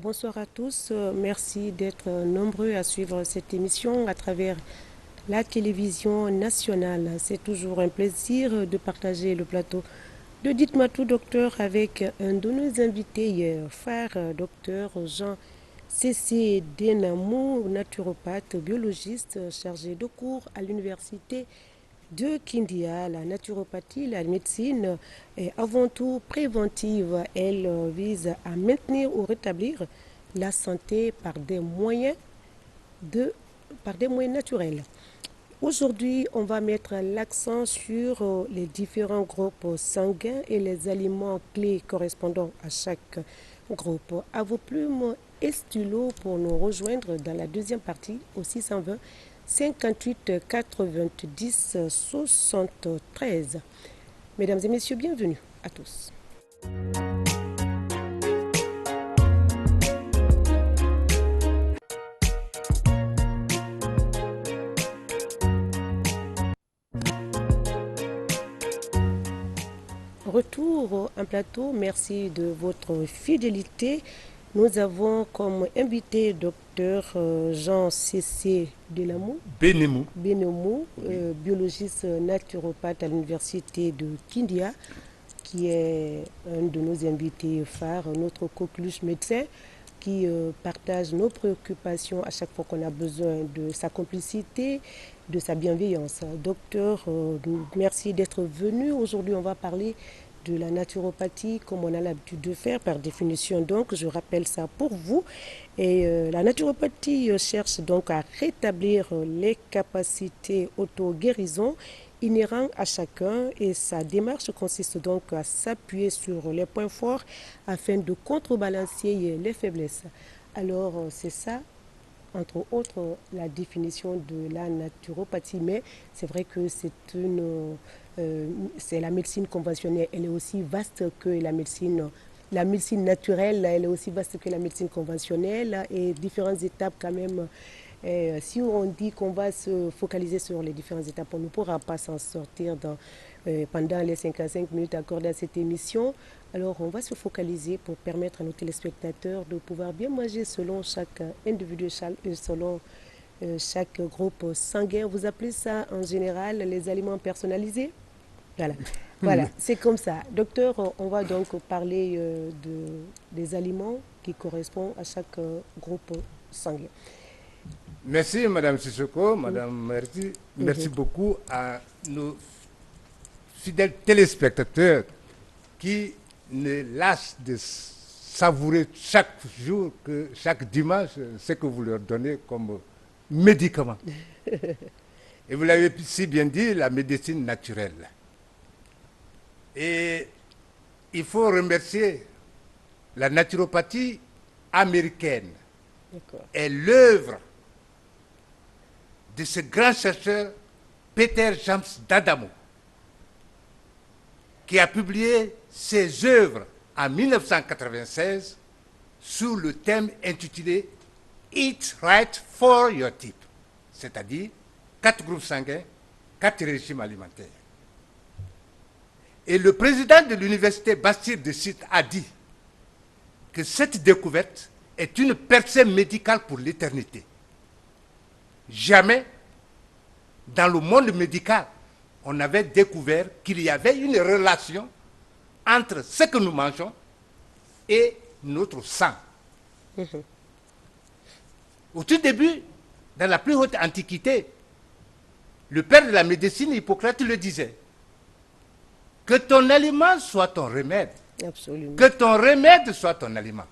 bonsoir à tous. Merci d'être nombreux à suivre cette émission à travers la télévision nationale. C'est toujours un plaisir de partager le plateau de Dites-moi tout, docteur, avec un de nos invités phares, docteur Jean C.C. Denamou, naturopathe, biologiste chargé de cours à l'université de Kindia. La naturopathie, la médecine est avant tout préventive. Elle vise à maintenir ou rétablir la santé par des moyens naturels. Aujourd'hui, on va mettre l'accent sur les différents groupes sanguins et les aliments clés correspondant à chaque groupe. À vos plumes et stylos pour nous rejoindre dans la deuxième partie au 620 58 90 73. Mesdames et messieurs, bienvenue à tous. Retour en plateau, merci de votre fidélité. Nous avons comme invité docteur Jean C.C. Denamou, biologiste naturopathe à l'université de Kindia, qui est un de nos invités phares, notre coqueluche médecin, qui partage nos préoccupations à chaque fois qu'on a besoin de sa complicité, de sa bienveillance. Docteur, merci d'être venu. Aujourd'hui, on va parler de la naturopathie comme on a l'habitude de faire par définition. Donc, je rappelle ça pour vous. Et la naturopathie cherche donc à rétablir les capacités auto-guérison inhérentes à chacun et sa démarche consiste donc à s'appuyer sur les points forts afin de contrebalancer les faiblesses. Alors, c'est ça, entre autres, la définition de la naturopathie. Mais c'est vrai que c'est la médecine conventionnelle. Elle est aussi vaste que la médecine. La médecine naturelle, elle est aussi vaste que la médecine conventionnelle et différentes étapes quand même. Si on dit qu'on va se focaliser sur les différentes étapes, on ne pourra pas s'en sortir pendant les 55 minutes accordées à cette émission. Alors, on va se focaliser pour permettre à nos téléspectateurs de pouvoir bien manger selon chaque individu, selon chaque groupe sanguin. Vous appelez ça en général les aliments personnalisés? Voilà. Voilà, c'est comme ça. Docteur, on va donc parler des aliments qui correspondent à chaque groupe sanguin. Merci Madame Sissoko, Madame Merci. Merci beaucoup à nos fidèles téléspectateurs qui ne lâchent de savourer chaque jour, chaque dimanche, ce que vous leur donnez comme médicament. Et vous l'avez si bien dit, la médecine naturelle. Et il faut remercier la naturopathie américaine et l'œuvre de ce grand chercheur Peter James D'Adamo, qui a publié ses œuvres en 1996 sous le thème intitulé Eat Right for Your Type, c'est-à-dire 4 groupes sanguins, 4 régimes alimentaires. Et le président de l'université Bastille de Site a dit que cette découverte est une percée médicale pour l'éternité. Jamais, dans le monde médical, on avait découvert qu'il y avait une relation entre ce que nous mangeons et notre sang. Au tout début, dans la plus haute antiquité, le père de la médecine, Hippocrate, le disait. Que ton aliment soit ton remède. Absolument. Que ton remède soit ton aliment.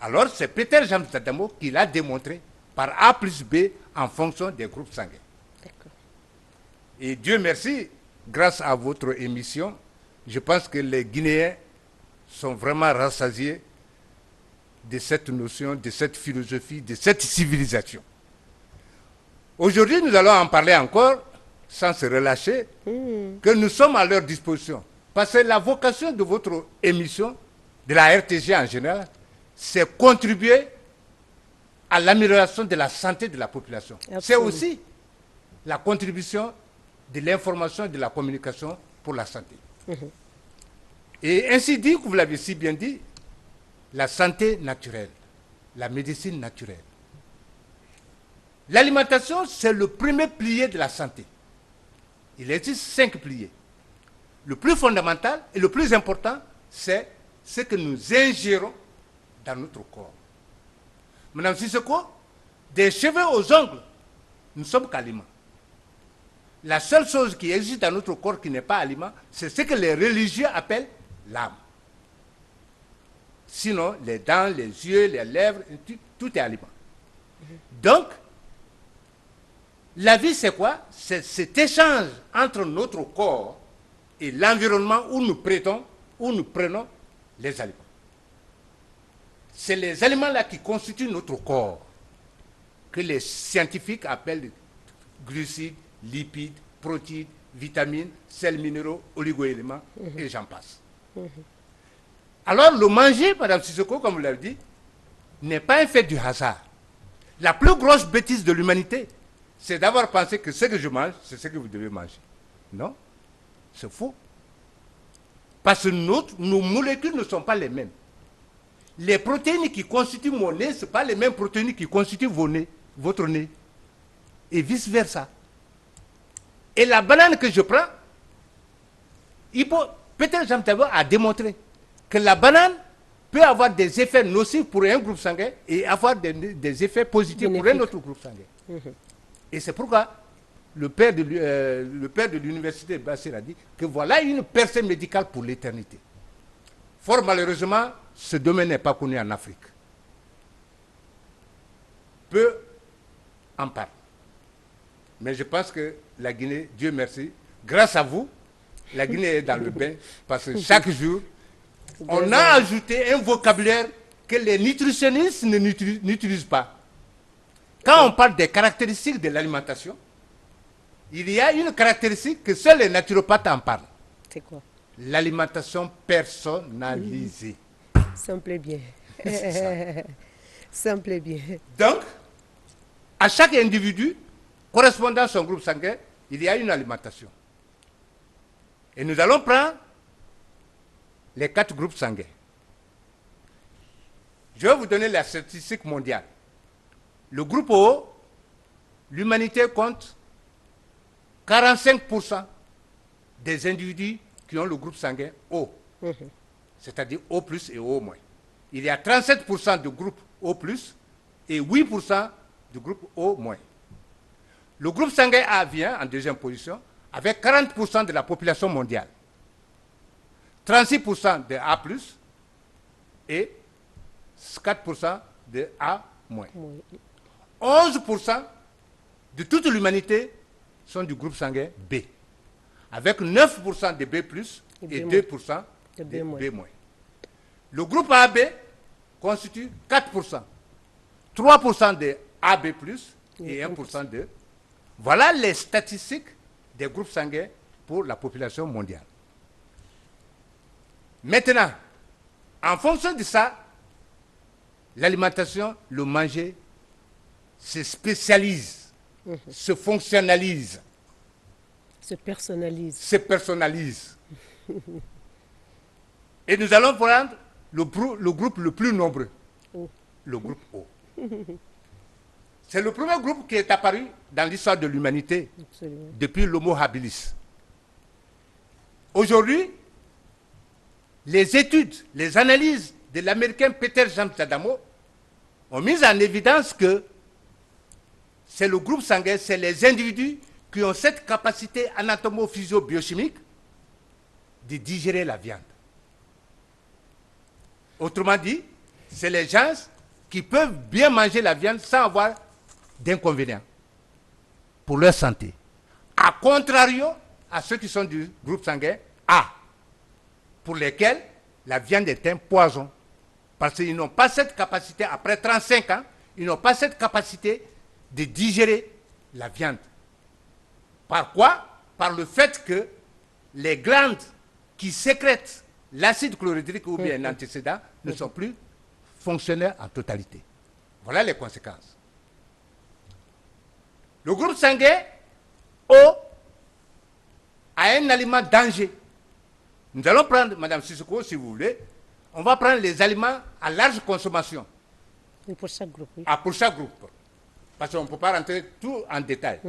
Alors, c'est Peter James D'Adamo qui l'a démontré par A plus B en fonction des groupes sanguins. Et Dieu merci, grâce à votre émission, je pense que les Guinéens sont vraiment rassasiés de cette notion, de cette philosophie, de cette civilisation. Aujourd'hui, nous allons en parler encore, sans se relâcher, que nous sommes à leur disposition. Parce que la vocation de votre émission, de la RTG en général, c'est contribuer à l'amélioration de la santé de la population. C'est aussi la contribution de l'information et de la communication pour la santé. Et ainsi dit, vous l'avez si bien dit, la santé naturelle, la médecine naturelle. L'alimentation, c'est le premier pilier de la santé. Il existe 5 piliers. Le plus fondamental et le plus important, c'est ce que nous ingérons dans notre corps. Madame Sissoko, des cheveux aux ongles, nous sommes qu'aliments. La seule chose qui existe dans notre corps qui n'est pas aliment, c'est ce que les religieux appellent l'âme. Sinon, les dents, les yeux, les lèvres, tout est aliment. Donc, la vie, c'est quoi? C'est cet échange entre notre corps et l'environnement où nous prenons les aliments. C'est les aliments-là qui constituent notre corps, que les scientifiques appellent glucides, lipides, protéines, vitamines, sels minéraux, oligo-éléments, et j'en passe. Alors, le manger, Madame Sissoko, comme vous l'avez dit, n'est pas un fait du hasard. La plus grosse bêtise de l'humanité, c'est d'avoir pensé que ce que je mange, c'est ce que vous devez manger. Non, c'est faux. Parce que nos molécules ne sont pas les mêmes. Les protéines qui constituent mon nez, ce ne sont pas les mêmes protéines qui constituent votre nez. Et vice-versa. Et la banane que je prends, Peter Jean-Tabo a démontré que la banane peut avoir des effets nocifs pour un groupe sanguin et avoir des effets positifs pour un autre groupe sanguin. Et c'est pourquoi le père de l'université Bassir a dit que voilà une percée médicale pour l'éternité. Fort malheureusement, ce domaine n'est pas connu en Afrique. Peu en parlent. Mais je pense que la Guinée, Dieu merci, grâce à vous, la Guinée est dans le bain parce que chaque jour, on a ajouté un vocabulaire que les nutritionnistes n'utilisent pas. Quand on parle des caractéristiques de l'alimentation, il y a une caractéristique que seuls les naturopathes en parlent. C'est quoi? L'alimentation personnalisée. Simple et bien. Simple et bien. Donc, à chaque individu, correspondant à son groupe sanguin, il y a une alimentation. Et nous allons prendre les 4 groupes sanguins. Je vais vous donner la statistique mondiale. Le groupe O, l'humanité compte 45% des individus qui ont le groupe sanguin O, c'est-à-dire O+, et O-. Il y a 37% du groupe O+, et 8% du groupe O-. Le groupe sanguin A vient en deuxième position avec 40% de la population mondiale, 36% de A+, et 4% de A-. 11% de toute l'humanité sont du groupe sanguin B, avec 9% de B+, et 2% de B-. Le groupe AB constitue 4%, 3% de AB+, et 1% de... Voilà les statistiques des groupes sanguins pour la population mondiale. Maintenant, en fonction de ça, l'alimentation, le manger, se spécialise, se fonctionnalise, se personnalise. Se personnalise. Et nous allons prendre le groupe le plus nombreux, le groupe O. C'est le premier groupe qui est apparu dans l'histoire de l'humanité depuis l'Homo habilis. Aujourd'hui, les études, les analyses de l'américain Peter Jean-Tadamo ont mis en évidence que c'est le groupe sanguin, c'est les individus qui ont cette capacité anatomo-physio-biochimique de digérer la viande. Autrement dit, c'est les gens qui peuvent bien manger la viande sans avoir d'inconvénients pour leur santé. A contrario à ceux qui sont du groupe sanguin A, pour lesquels la viande est un poison. Parce qu'ils n'ont pas cette capacité, après 35 ans, ils n'ont pas cette capacité de digérer la viande. Par quoi? Par le fait que les glandes qui sécrètent l'acide chlorhydrique ou bien un antécédent ne sont plus fonctionnels en totalité. Voilà les conséquences. Le groupe sanguin O a un aliment danger. Nous allons prendre, Madame Sissoko, si vous voulez, on va prendre les aliments à large consommation. Et pour chaque groupe, oui. Ah, pour chaque groupe. Parce qu'on ne peut pas rentrer tout en détail.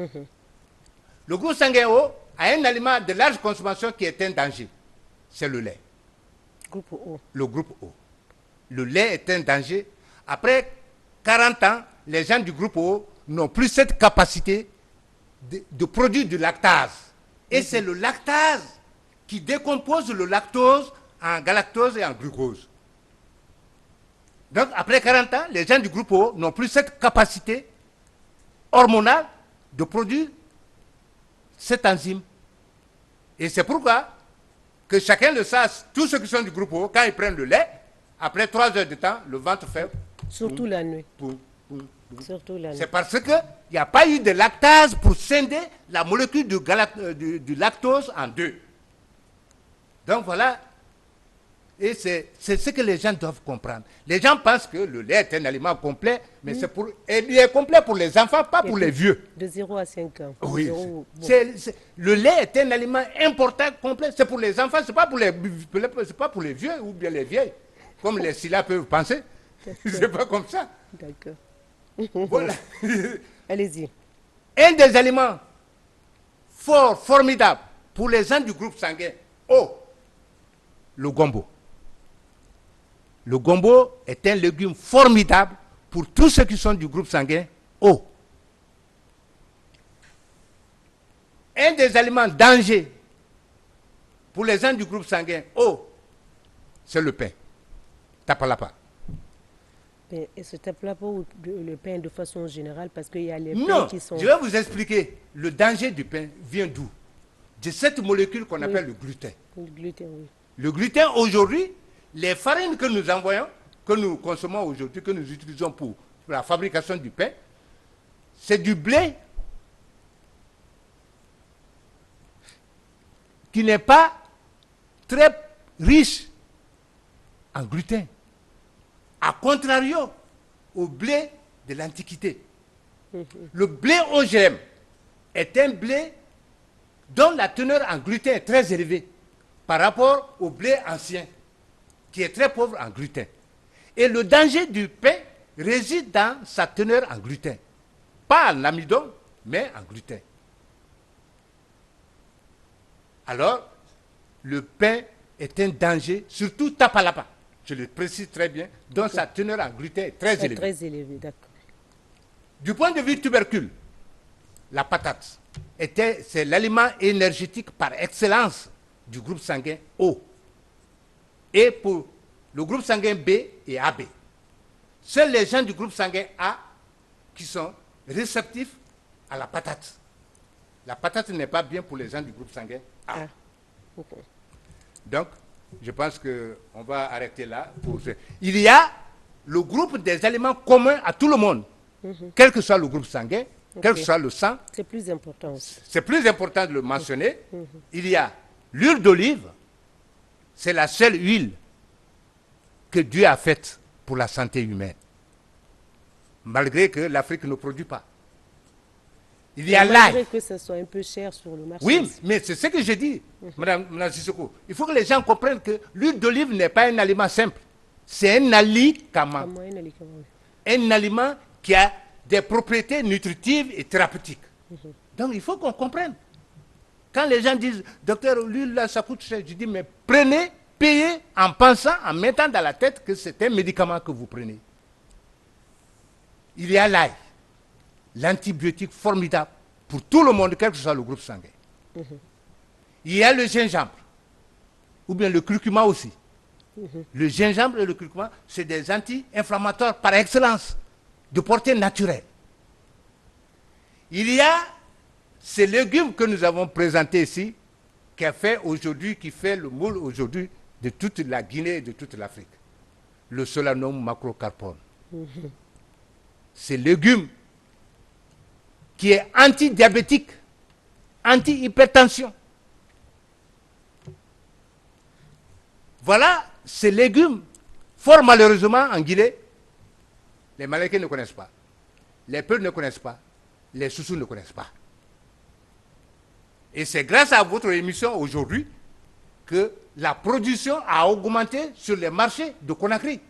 Le groupe sanguin O a un aliment de large consommation qui est un danger. C'est le lait. Groupe O. Le groupe O. Le lait est un danger. Après 40 ans, les gens du groupe O n'ont plus cette capacité de produire du lactase. Et c'est le lactase qui décompose le lactose en galactose et en glucose. Donc, après 40 ans, les gens du groupe O n'ont plus cette capacité hormonale de produire cette enzyme. Et c'est pourquoi que chacun le sache, tous ceux qui sont du groupe O, quand ils prennent le lait, après 3 heures de temps, le ventre fait... Surtout poum, la nuit. poum, poum, poum. Surtout la nuit. C'est parce qu'il n'y a pas eu de lactase pour scinder la molécule du lactose en deux. Donc voilà. Et c'est ce que les gens doivent comprendre. Les gens pensent que le lait est un aliment complet, mais c'est pour, et il est complet pour les enfants, pas pour les vieux. De 0 à 5 ans. Oui. 0, bon. Le lait est un aliment important, complet. C'est pour les enfants, c'est pas pour les vieux ou bien les vieilles. Comme les SILA peuvent penser. C'est pas comme ça. D'accord. Voilà. Allez-y. Un des aliments forts, formidables pour les gens du groupe sanguin O, le gombo. Le gombo est un légume formidable pour tous ceux qui sont du groupe sanguin O. Un des aliments danger pour les gens du groupe sanguin O, c'est le pain. Tapalapa. Et ce tape-là pour le pain de façon générale, parce qu'il y a les pains Non, qui sont... je vais vous expliquer. Le danger du pain vient d'où? De cette molécule qu'on appelle le gluten. Le gluten, oui. Le gluten, aujourd'hui, les farines que nous envoyons, que nous consommons aujourd'hui, que nous utilisons pour la fabrication du pain, c'est du blé qui n'est pas très riche en gluten. A contrario au blé de l'Antiquité. Le blé OGM est un blé dont la teneur en gluten est très élevée par rapport au blé ancien, qui est très pauvre en gluten. Et le danger du pain réside dans sa teneur en gluten. Pas en amidon, mais en gluten. Alors, le pain est un danger, surtout tapalapa, je le précise très bien, dont sa teneur en gluten est très élevée. Très élevée, d'accord. Du point de vue tubercule, la patate, c'est l'aliment énergétique par excellence du groupe sanguin O. Et pour le groupe sanguin B et AB. Seuls les gens du groupe sanguin A qui sont réceptifs à la patate. La patate n'est pas bien pour les gens du groupe sanguin A. Ah. Okay. Donc, je pense qu'on va arrêter là. Il y a le groupe des aliments communs à tout le monde, quel que soit le groupe sanguin, quel que soit le sang. C'est plus important aussi. C'est plus important de le mentionner. Il y a l'huile d'olive, c'est la seule huile que Dieu a faite pour la santé humaine, malgré que l'Afrique ne produit pas. Il y a l'ail. Malgré que ça soit un peu cher sur le marché. Oui, mais c'est ce que j'ai dit, Madame Sissoko. Il faut que les gens comprennent que l'huile d'olive n'est pas un aliment simple. C'est un alicament. Un aliment qui a des propriétés nutritives et thérapeutiques. Donc il faut qu'on comprenne. Quand les gens disent, docteur, l'huile là, ça coûte cher, je dis, mais prenez, payez en pensant, en mettant dans la tête que c'est un médicament que vous prenez. Il y a l'ail, l'antibiotique formidable pour tout le monde, quel que soit le groupe sanguin. Il y a le gingembre, ou bien le curcuma aussi. Le gingembre et le curcuma, c'est des anti-inflammatoires par excellence, de portée naturelle. Il y a ces légumes que nous avons présentés ici, qui fait le moule aujourd'hui de toute la Guinée et de toute l'Afrique. Le Solanum macrocarpone. Ces légumes qui est anti-diabétique, anti-hypertension. Voilà ces légumes, fort malheureusement en Guinée, les Malaikais ne connaissent pas, les Peuls ne connaissent pas, les Soussous ne connaissent pas. Et c'est grâce à votre émission aujourd'hui que la production a augmenté sur les marchés de Conakry.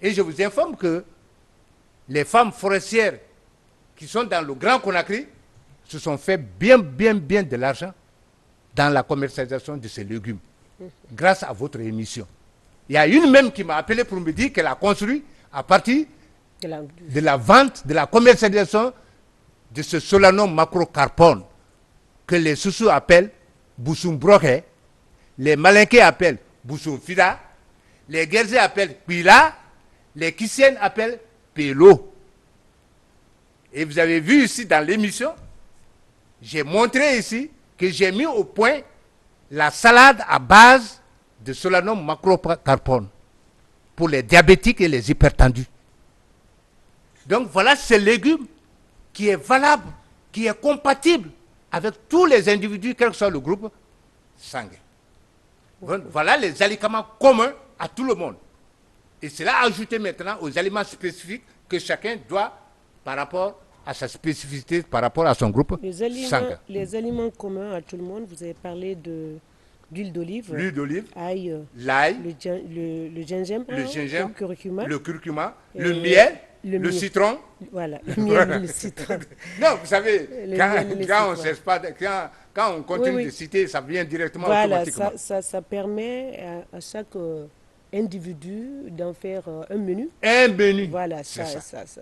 Et je vous informe que les femmes forestières qui sont dans le Grand Conakry se sont fait bien de l'argent dans la commercialisation de ces légumes, grâce à votre émission. Il y a une même qui m'a appelé pour me dire qu'elle a construit à partir de la vente, de la commercialisation de ce Solanum macrocarpone que les Soussous appellent Boussum Broke, les Malinqués appellent Boussum Fida, les Guerzés appellent Pila, les Kissiennes appellent Pélo. Et vous avez vu ici dans l'émission, j'ai montré ici que j'ai mis au point la salade à base de Solanum macrocarpone pour les diabétiques et les hypertendus. Donc voilà ce légume qui est valable, qui est compatible avec tous les individus, quel que soit le groupe sanguin. Voilà les aliments communs à tout le monde. Et cela ajouté maintenant aux aliments spécifiques que chacun doit par rapport à sa spécificité, par rapport à son groupe sanguin. Les aliments communs à tout le monde, vous avez parlé d'huile d'olive, l'ail, le gingembre, le curcuma, le miel, le citron. Voilà, le miel, le citron. Non, vous savez, quand on cherche pas, quand on continue de citer, ça vient directement automatiquement. Ça permet à chaque individu d'en faire un menu. Un menu. Voilà, ça.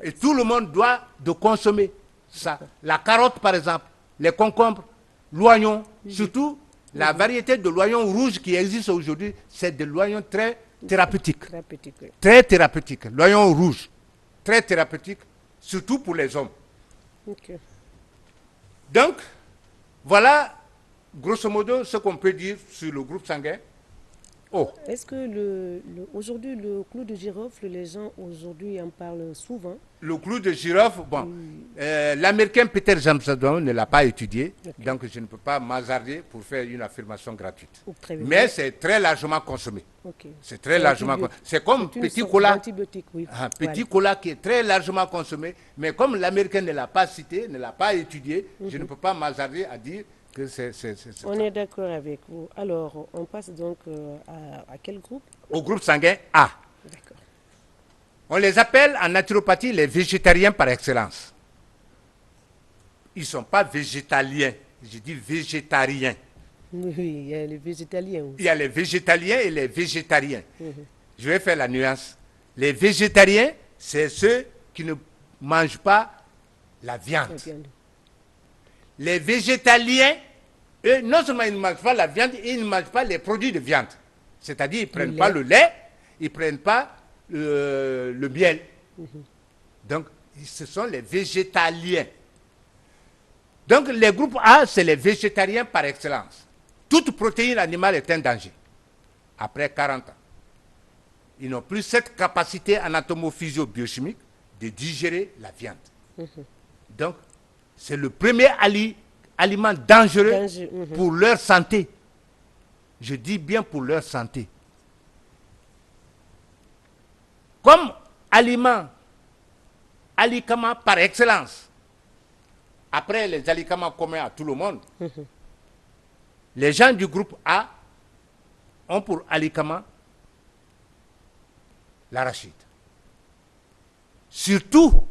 Et tout le monde doit de consommer ça. La carotte, par exemple, les concombres, l'oignon, surtout la variété de l'oignon rouge qui existe aujourd'hui, c'est de l'oignon très thérapeutique. Très thérapeutique. L'oignon rouge, très thérapeutique, surtout pour les hommes. Okay. Donc, voilà, grosso modo, ce qu'on peut dire sur le groupe sanguin. Est-ce que aujourd'hui, le clou de girofle, les gens aujourd'hui en parlent souvent? Le clou de girofle, bon, l'américain Peter Jamsadon ne l'a pas étudié, donc je ne peux pas m'hasarder pour faire une affirmation gratuite. Mais c'est très largement consommé. C'est très largement consommé. C'est comme petit cola. Petit cola qui est très largement consommé, mais comme l'américain ne l'a pas cité, ne l'a pas étudié, je ne peux pas m'hasarder à dire que on est d'accord avec vous. Alors, on passe donc à quel groupe? Au groupe sanguin A. D'accord. On les appelle en naturopathie les végétariens par excellence. Ils ne sont pas végétaliens, je dis végétariens. Oui, il y a les végétaliens aussi. Il y a les végétaliens et les végétariens. Je vais faire la nuance. Les végétariens, c'est ceux qui ne mangent pas la viande. Les végétaliens, eux, non seulement ils ne mangent pas la viande, ils ne mangent pas les produits de viande. C'est-à-dire, ils ne prennent pas le lait, ils ne prennent pas le miel. Donc, ce sont les végétaliens. Donc, les groupes A, c'est les végétariens par excellence. Toute protéine animale est un danger. Après 40 ans. Ils n'ont plus cette capacité anatomo-physio-biochimique de digérer la viande. Donc, c'est le premier aliment dangereux pour leur santé. Je dis bien pour leur santé. Comme aliment par excellence, après les aliments communs à tout le monde, les gens du groupe A ont pour aliment l'arachide. Surtout,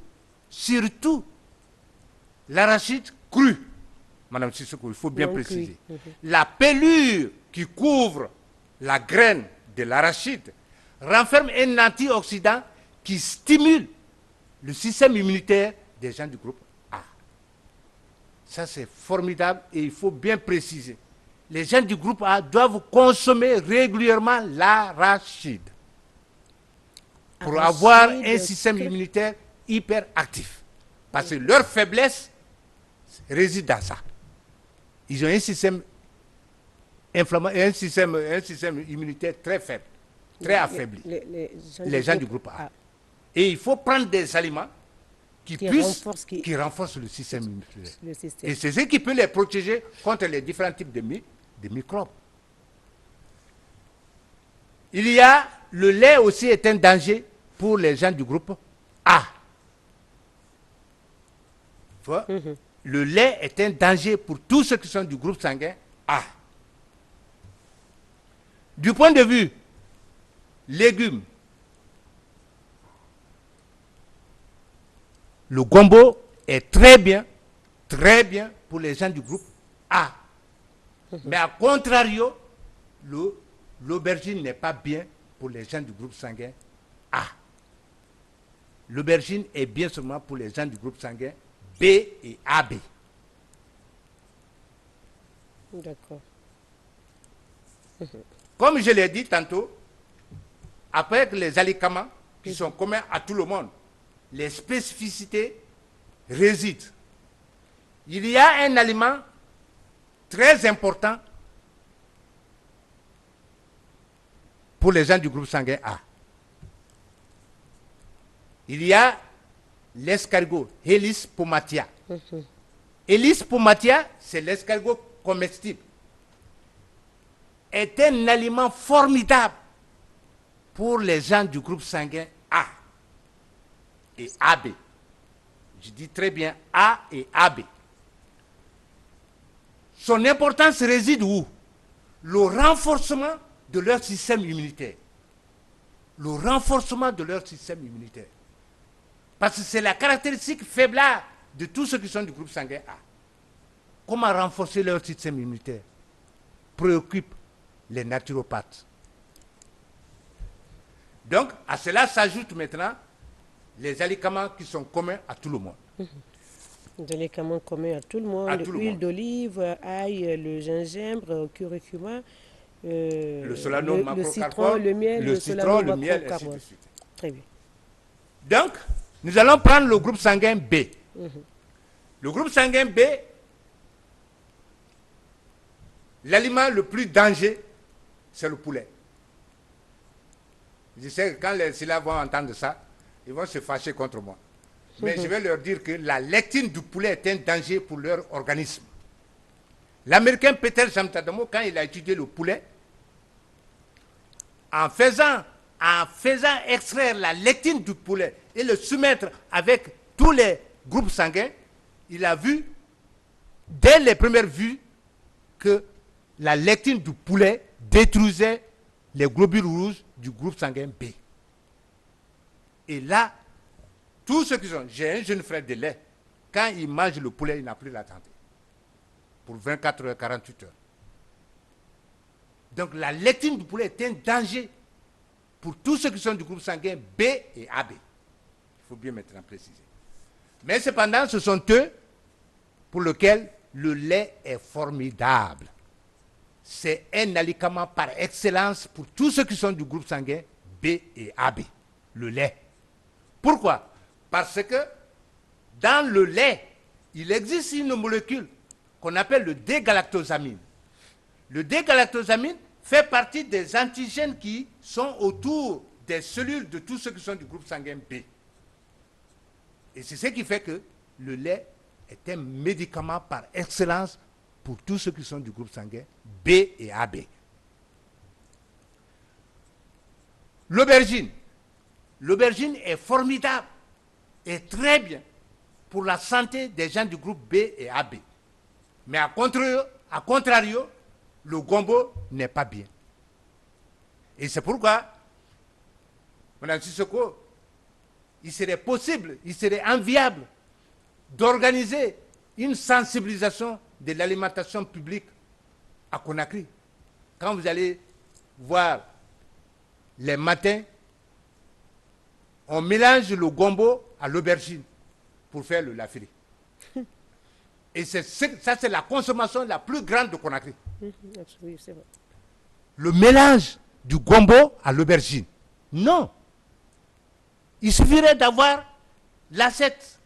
l'arachide cru. Madame Sissoko, il faut bien préciser. La pelure qui couvre la graine de l'arachide renferme un antioxydant qui stimule le système immunitaire des gens du groupe A. Ça, c'est formidable et il faut bien préciser. Les gens du groupe A doivent consommer régulièrement l'arachide pour avoir un système immunitaire hyper actif. Parce que leur faiblesse réside dans ça. Ils ont un système immunitaire très faible, très affaibli. Les gens du groupe A. Et il faut prendre des aliments qui renforcent le système immunitaire. Et c'est ce qui peut les protéger contre les différents types de microbes. Il y a le lait aussi est un danger pour les gens du groupe A. Le lait est un danger pour tous ceux qui sont du groupe sanguin A. Du point de vue légumes, le gombo est très bien pour les gens du groupe A. Mais à contrario, l'aubergine n'est pas bien pour les gens du groupe sanguin A. L'aubergine est bien seulement pour les gens du groupe sanguin B et AB. D'accord. Comme je l'ai dit tantôt, après les alicaments qui sont communs à tout le monde, les spécificités résident. Il y a un aliment très important pour les gens du groupe sanguin A. Il y a l'escargot, Helis pomatia. Helis pomatia, c'est l'escargot comestible. Est un aliment formidable pour les gens du groupe sanguin A et AB. Je dis très bien A et AB. Son importance réside où? Le renforcement de leur système immunitaire. Le renforcement de leur système immunitaire. Parce que c'est la caractéristique faiblard de tous ceux qui sont du groupe sanguin A. Comment renforcer leur système immunitaire? Préoccupe les naturopathes. Donc, à cela s'ajoutent maintenant les alicaments qui sont communs à tout le monde. Des alicaments communs à tout le monde, l'huile d'olive, ail, le gingembre, curcuma, le solanum le citron, le miel, le citron, le miel, ainsi de suite. Très bien. Donc, nous allons prendre le groupe sanguin B. Le groupe sanguin B, l'aliment le plus dangereux, c'est le poulet. Je sais que quand les syllabes vont entendre ça, ils vont se fâcher contre moi. Mais je vais leur dire que la lectine du poulet est un danger pour leur organisme. L'Américain Peter Jamtadamo, quand il a étudié le poulet, en faisant extraire la lectine du poulet et le soumettre avec tous les groupes sanguins, il a vu, dès les premières vues, que la lectine du poulet détruisait les globules rouges du groupe sanguin B. Et là, tous ceux qui sont... J'ai un jeune frère de lait. Quand il mange le poulet, il n'a plus la santé. Pour 24 heures, 48 heures. Donc la lectine du poulet est un danger pour tous ceux qui sont du groupe sanguin B et AB. Il faut bien maintenant préciser. Mais cependant, ce sont eux pour lesquels le lait est formidable. C'est un alicament par excellence pour tous ceux qui sont du groupe sanguin B et AB. Le lait. Pourquoi? Parce que dans le lait, il existe une molécule qu'on appelle le dégalactosamine. Le dégalactosamine fait partie des antigènes qui sont autour des cellules de tous ceux qui sont du groupe sanguin B. Et c'est ce qui fait que le lait est un médicament par excellence pour tous ceux qui sont du groupe sanguin B et AB. L'aubergine. L'aubergine est formidable et très bien pour la santé des gens du groupe B et AB. Mais à contrario, le gombo n'est pas bien. Et c'est pourquoi, Mme Sissoko, il serait possible, il serait enviable d'organiser une sensibilisation de l'alimentation publique à Conakry. Quand vous allez voir les matins, on mélange le gombo à l'aubergine pour faire le lafiri. Et ça, c'est la consommation la plus grande de Conakry. Oui, c'est vrai. Le mélange du gombo à l'aubergine. Non. Il suffirait d'avoir l'assiette,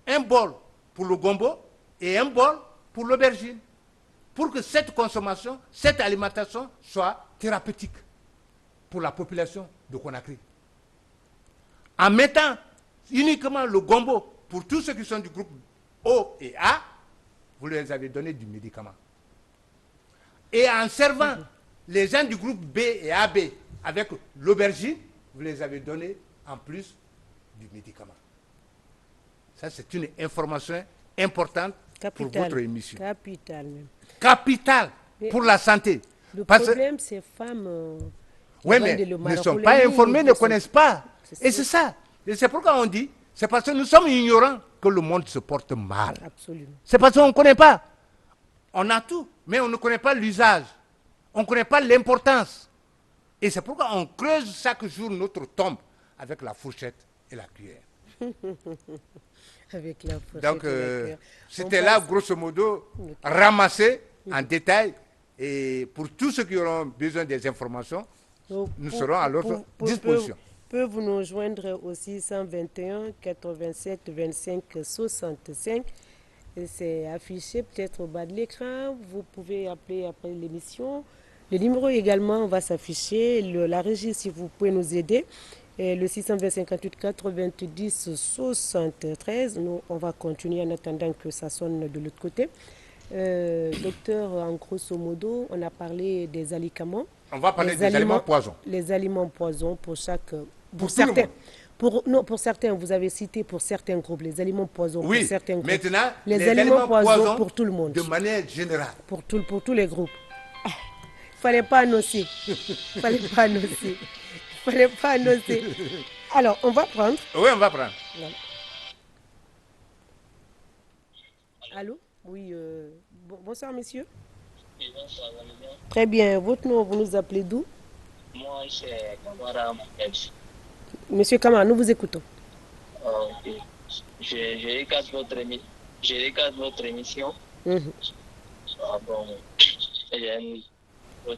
un bol pour le gombo et un bol pour l'aubergine. Pour que cette consommation, cette alimentation soit thérapeutique pour la population de Conakry. En mettant uniquement le gombo pour tous ceux qui sont du groupe O et A, vous leur avez donné du médicament. Et en servant les gens du groupe B et AB avec l'aubergine, vous les avez donné en plus du médicament. Ça, c'est une information importante pour votre émission. Capitale même. Capitale pour la santé. Le problème, ces femmes oui, mais ne sont pas informées, ne connaissent pas. Et c'est ça. Et c'est pourquoi on dit, c'est parce que nous sommes ignorants que le monde se porte mal. Absolument. C'est parce qu'on ne connaît pas. On a tout, mais on ne connaît pas l'usage. On ne connaît pas l'importance. Et c'est pourquoi on creuse chaque jour notre tombe avec la fourchette et la cuillère. Avec la fourchette. Donc, et la cuillère. c'était là, grosso modo, ramassé en détail. Et pour tous ceux qui auront besoin des informations, Donc, nous serons à leur disposition. Peuvent nous joindre au 621 87 25 65. C'est affiché peut-être au bas de l'écran. Vous pouvez appeler après l'émission. Le numéro également va s'afficher. La régie, si vous pouvez nous aider. Et le 620 58 90 73. Nous, on va continuer en attendant que ça sonne de l'autre côté. Docteur, en grosso modo, on a parlé des alicaments. On va parler des aliments poisons. Les aliments poisons pour chaque... Pour certains. Pour certains, vous avez cité pour certains groupes, les aliments poisons pour certains groupes. Maintenant, les aliments poisons pour tout le monde. De manière générale. Pour tous les groupes. Il ne fallait pas annoncer. Il fallait pas annoncer. Il fallait pas annoncer. Alors, on va prendre. Oui, on va prendre. Voilà. Allô? Oui, bonsoir, monsieur. Oui, bonsoir, vous allez bien? Très bien. Votre nom, vous nous appelez d'où? Moi, c'est Kamara Mohamed. Monsieur Kamara, nous vous écoutons. Ok. Je regarde votre émission. Bon,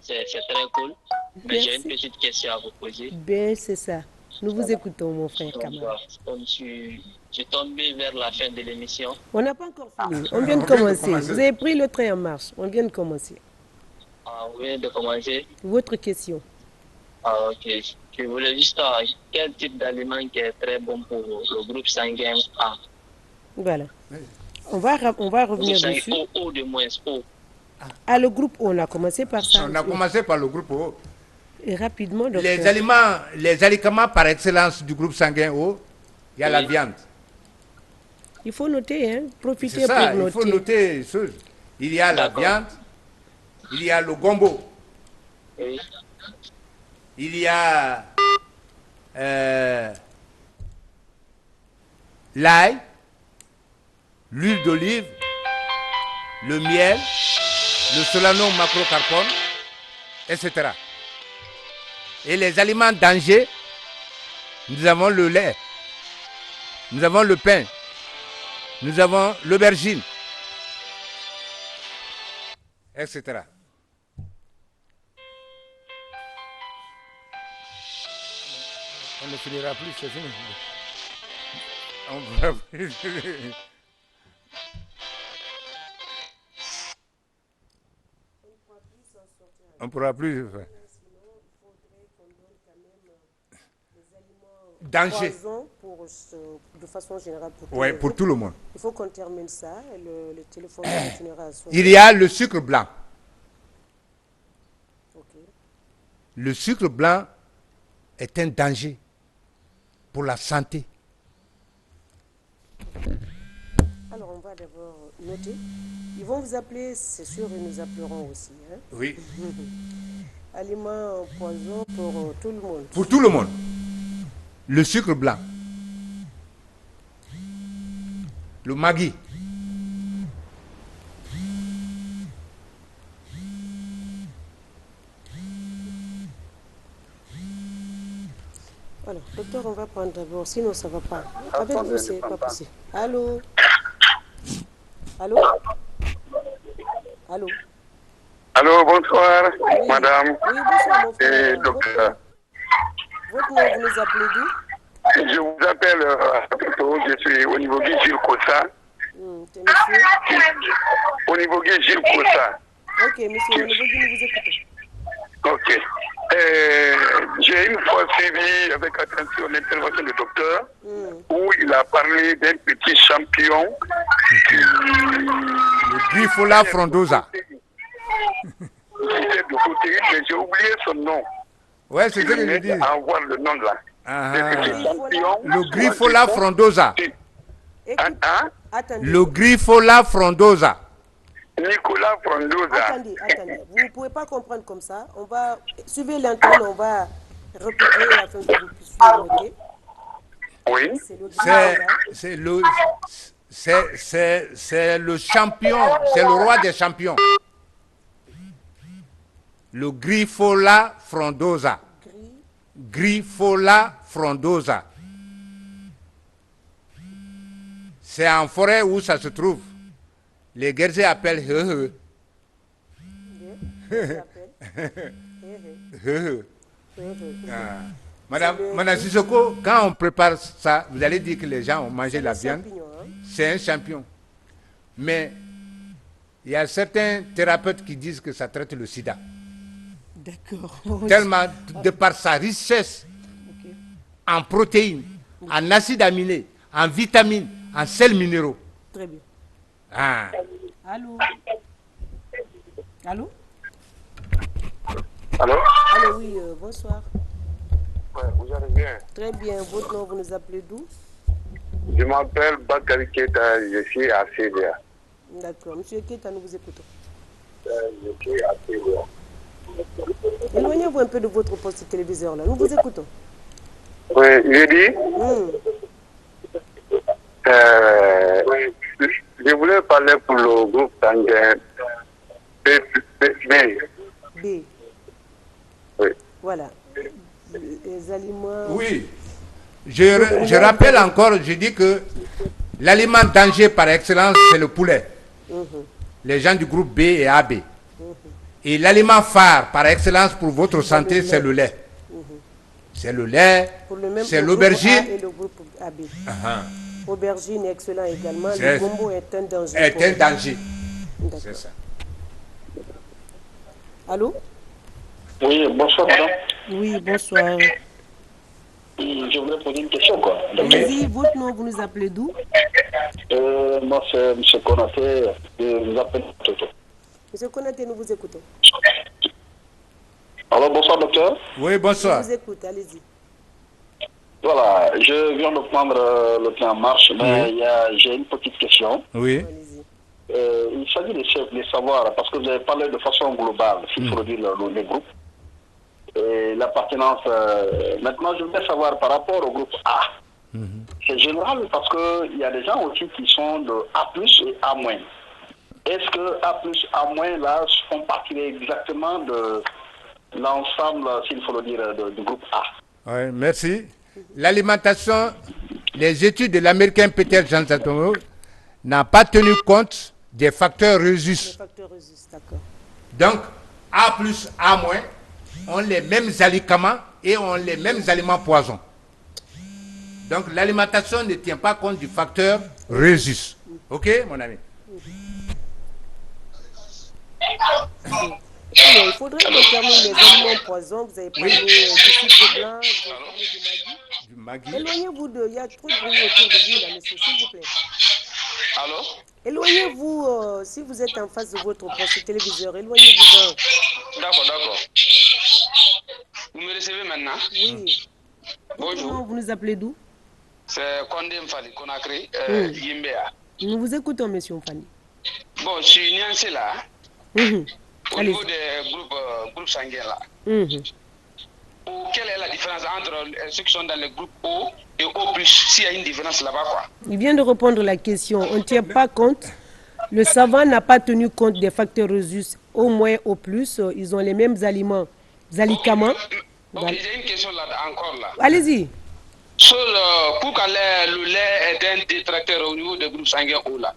c'est très cool. Mais j'ai une petite question à vous poser. Ben, c'est ça. Nous vous écoutons, mon frère Kamara. Comme je suis tombé vers la fin de l'émission. On n'a pas encore fini. On vient de commencer. Vous avez pris le train en marche. On vient de commencer. Ah, on vient de commencer. Votre question. Ah, ok. Je voulais juste savoir quel type d'aliment qui est très bon pour le groupe sanguin A. Voilà. On va revenir dessus. O de moins, O. Ah, le groupe O, on a commencé par ça. On a commencé par le groupe O. Et rapidement, docteur. Les aliments par excellence du groupe sanguin O, il y a la viande. Il faut noter, hein. Profitez ça, pour noter. Il faut noter. Il y a la viande, il y a le gombo. Oui. Il y a l'ail, l'huile d'olive, le miel, le solanum macrocarpone, etc. Et les aliments danger, nous avons le lait, nous avons le pain, nous avons l'aubergine, etc. On ne finira plus, c'est fini. On ne pourra plus. On ne pourra plus. Danger. De façon générale pour tout le monde. Il faut qu'on termine ça. Le téléphone continuera à sonner. Il y a le sucre blanc. Okay. Le sucre blanc est un danger pour la santé. Alors, on va d'abord noter. Ils vont vous appeler, c'est sûr, ils nous appelleront aussi. Hein? Oui. Aliments poison pour tout le monde. Pour tout le monde. Le sucre blanc. Le maggi. Alors, docteur, on va prendre d'abord, sinon ça ne va pas. Avec vous, c'est pas possible. Allô? Allô? Allô? Allô, bonsoir, Oui. madame. Oui, bonsoir, mon frère. Et docteur. Votre nom, vous nous appelez d'où? Je vous appelle plutôt, je suis au niveau Guy Gilles Kossa. C'est monsieur? Au niveau Guy Gilles Kossa. Ok, monsieur, au niveau Guy, nous vous écoutons. Ok. J'ai une fois suivi avec attention l'intervention du docteur où il a parlé d'un petit champignon. Le Grifola frondosa. Mais j'ai oublié son nom. Ouais, c'est ce que je dis. À voir le nom là. Le Grifola frondosa. Écoute, Hein? attendez. Le Grifola frondosa. Nicolas Frondosa. Attendez. Vous ne pouvez pas comprendre comme ça. On va suivre l'antenne, on va répéter afin que vous puissiez noter. Oui. C'est le champion, c'est le roi des champions. Le Grifola frondosa. Grifola frondosa. C'est en forêt où ça se trouve. Les guerriers appellent Madame Sissoko, quand on prépare ça, vous allez dire que les gens ont mangé la viande. C'est un champignon. Mais il y a certains thérapeutes qui disent que ça traite le sida. D'accord. Tellement de par sa richesse en protéines, en acides aminés, en vitamines, en sels minéraux. Très bien. Ah. Allô? Allô? Allô? Allô, oui, bonsoir. Ouais, vous allez bien? Très bien. Votre nom, vous nous appelez d'où? Je m'appelle Bakary Keita, je suis à CDA. D'accord. Monsieur Keita, nous vous écoutons. Je suis à CDA. Éloignez-vous un peu de votre poste téléviseur, là. Nous vous écoutons. Oui, je dis, je voulais parler pour le groupe sanguin B. B. Oui. Voilà. Les aliments... Oui. Je rappelle encore, je dis que l'aliment danger par excellence, c'est le poulet. Les gens du groupe B et AB. Et l'aliment phare par excellence pour votre santé, c'est le lait. C'est le lait, c'est l'aubergine. Et le groupe AB. Aubergine est excellent également. C'est- Le gombo est un danger. Est pour un nous. danger. D'accord. C'est ça. Allô? Oui, bonsoir madame. Oui, bonsoir. Je voudrais poser une question quoi. Allez-y, votre nom, vous nous appelez d'où? Moi c'est M. Konaté, je vous appelle Toto. Monsieur Konaté, nous vous écoutons. Alors bonsoir docteur. Oui, Je bonsoir. vous écoute, allez-y. Voilà, je viens de prendre le train en marche, mais Oui. j'ai une petite question. Oui. Allez-y. Il s'agit de savoir, parce que vous avez parlé de façon globale, s'il faut le dire, les groupes, et l'appartenance. Maintenant, je voudrais savoir par rapport au groupe A. C'est général parce qu'il y a des gens aussi qui sont de A+, et A-. Est-ce que A+, A-, là, font partie exactement de l'ensemble, s'il faut le dire, du groupe A? Oui, merci. L'alimentation, les études de l'américain Peter Janzatomo n'ont pas tenu compte des facteurs Les Rhesus. facteurs Rhesus, d'accord. Donc, A+, A- ont les mêmes aliments et ont les mêmes aliments poisons. Donc, l'alimentation ne tient pas compte du facteur Rhesus. Ok, mon ami? Alors, il faudrait qu'on termine les aliments poisons. Vous avez parlé du sucre blanc, vous avez parlé du Maggi. Du Maggi. Éloignez-vous de... Il y a trop de bruit autour de vous, là, monsieur, s'il vous plaît. Allô? Éloignez-vous, si vous êtes en face de votre poste téléviseur, éloignez-vous. D'accord. Vous me recevez maintenant? Oui. Bonjour. Comment vous nous appelez d'où? C'est Kondé Mfali, Conakry, Yimbea. Nous vous écoutons, monsieur Mfani. Bon, je suis nuancé là, au Allez-y. niveau des groupes sanguins là. Quelle est la différence entre ceux qui sont dans le groupe O et O+, s'il y a une différence là-bas quoi? Il vient de répondre à la question. On ne tient pas compte. Le savant n'a pas tenu compte des facteurs Rhesus. Au moins, au plus, ils ont les mêmes aliments. Alicaments. Ok, Voilà. j'ai une question là encore là. Allez-y. Pourquoi le lait est un détracteur au niveau des groupes sanguins O là?